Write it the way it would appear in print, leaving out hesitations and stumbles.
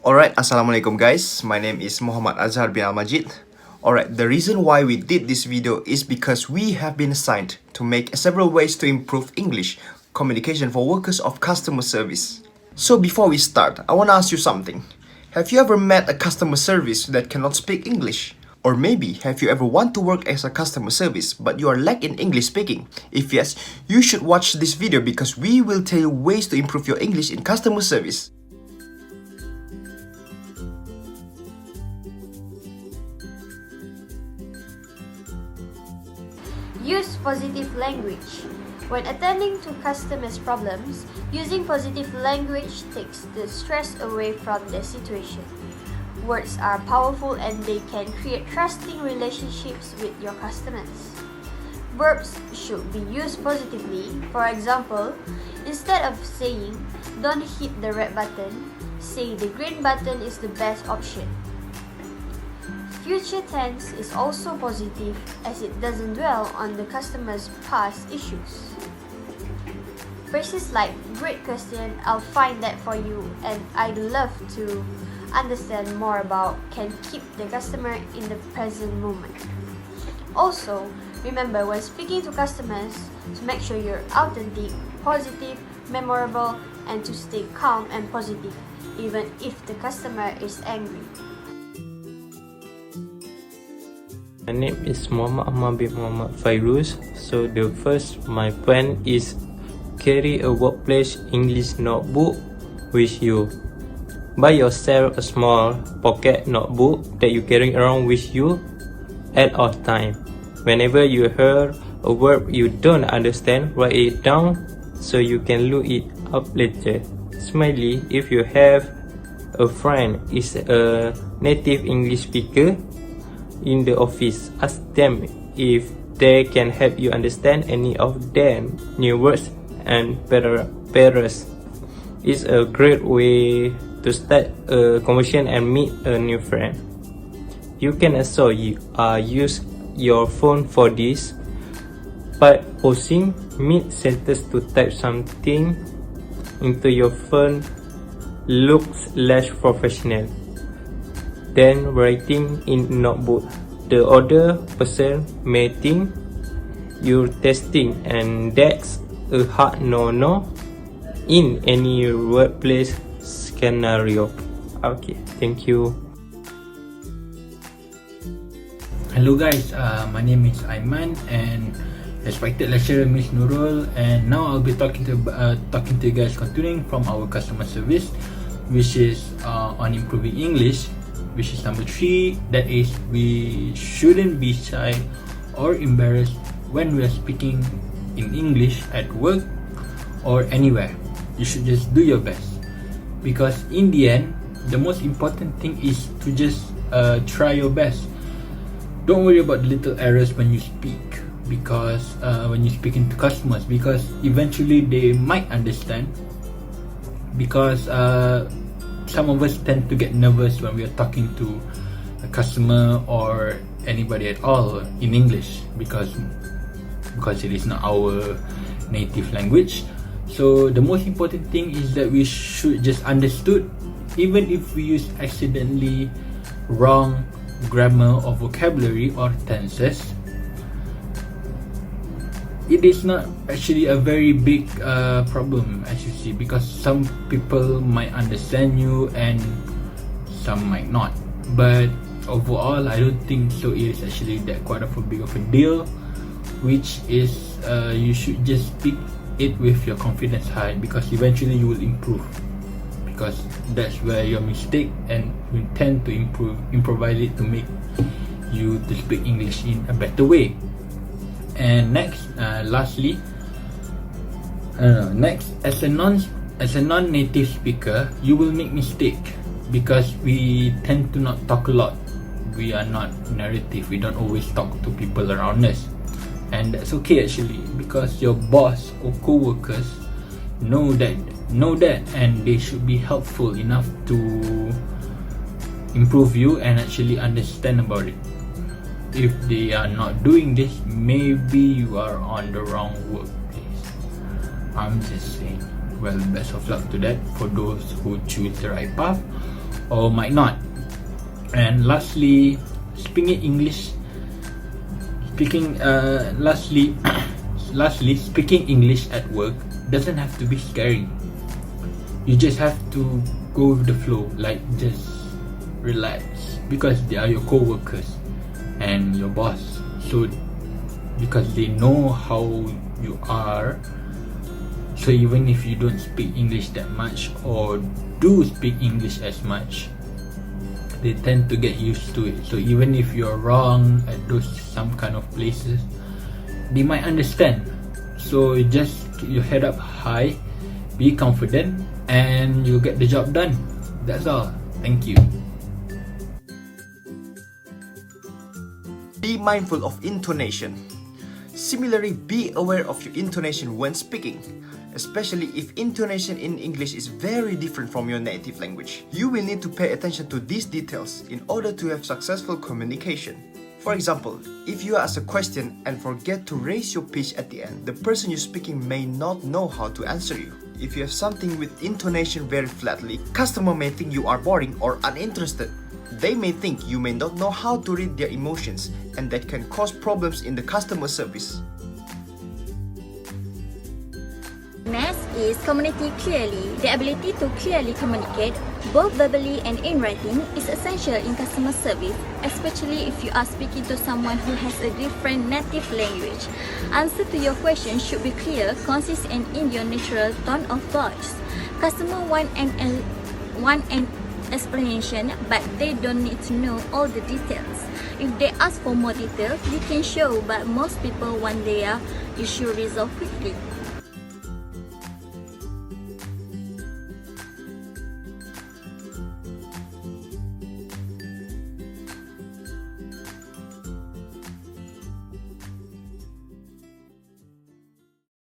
Alright, Assalamualaikum guys. My name is Muhammad Azhar bin Al-Majid. Alright, the reason why we did this video is because we have been assigned to make several ways to improve English communication for workers of customer service. So before we start, I want to ask you something. Have you ever met a customer service that cannot speak English? Or maybe have you ever want to work as a customer service but you are lack in English speaking? If yes, you should watch this video because we will tell you ways to improve your English in customer service. Use positive language. When attending to customers' problems, using positive language takes the stress away from the situation. Words are powerful and they can create trusting relationships with your customers. Verbs should be used positively. For example, instead of saying, "Don't hit the red button," say, "The green button is the best option." Future tense is also positive as it doesn't dwell on the customer's past issues. Phrases like, "Great question, I'll find that for you," and "I'd love to understand more about" can keep the customer in the present moment. Also, remember when speaking to customers to make sure you're authentic, positive, memorable, and to stay calm and positive even if the customer is angry. My name is Muhammad Ahmad bin Muhammad Fairuz. So the first, my plan is carry a workplace English notebook with you. Buy yourself a small pocket notebook that you carry around with you at all time. Whenever you hear a word you don't understand, write it down so you can look it up later. Smiley, if you have a friend is a native English speaker in the office, ask them if they can help you understand any of them new words and phrases. It's a great way to start a conversation and meet a new friend. You can also use your phone for this. By pausing mid-sentence to type something into your phone looks less professional than writing in notebook. The other person may think you're testing, and that's a hard no in any workplace scenario. Okay, thank you. Hello guys, my name is Aiman and respected lecturer Miss Nurul, and now I'll be talking to you guys continuing from our customer service, which is on improving English, which is number 3. That is, we shouldn't be shy or embarrassed when we are speaking in English at work or anywhere. You should just do your best, because in the end, the most important thing is to just try your best. Don't worry about the little errors when you speak, because when you're speaking to customers, because eventually they might understand. Because some of us tend to get nervous when we are talking to a customer or anybody at all in English, because it is not our native language. So the most important thing is that we should just understood, even if we use accidentally wrong grammar or vocabulary or tenses. It is not actually a very big problem, as you see, because some people might understand you and some might not. But overall, I don't think so. It is actually that quite of a big of a deal, which is you should just speak it with your confidence high, because eventually you will improve, because that's where your mistake, and you tend to improvise it to make you to speak English in a better way. And next, lastly, as a non-native speaker, you will make mistake, because we tend to not talk a lot. We are not narrative. We don't always talk to people around us, and that's okay actually, because your boss or co-workers know that, and they should be helpful enough to improve you and actually understand about it. If they are not doing this, maybe you are on the wrong workplace. I'm just saying. Well, best of luck to that for those who choose the right path. or might not. And lastly, speaking English at work doesn't have to be scary. You just have to go with the flow, like just relax, because they are your co-workers and your boss. So because they know how you are, so even if you don't speak English that much or do speak English as much, they tend to get used to it. So even if you're wrong at some kind of places, they might understand. So just keep your head up high, be confident, and you'll get the job done. That's all. Thank you. Be mindful of intonation. Similarly, be aware of your intonation when speaking, especially if intonation in English is very different from your native language. You will need to pay attention to these details in order to have successful communication. For example, if you ask a question and forget to raise your pitch at the end, the person you're speaking may not know how to answer you. If you have something with intonation very flatly, customer may think you are boring or uninterested. They may think you may not know how to read their emotions, and that can cause problems in the customer service. Next is communicate clearly. The ability to clearly communicate, both verbally and in writing, is essential in customer service, especially if you are speaking to someone who has a different native language. Answer to your question should be clear, concise, and in your natural tone of voice. Customer want an explanation, but they don't need to know all the details. If they ask for more details, you can show, but most people want their issue resolved quickly.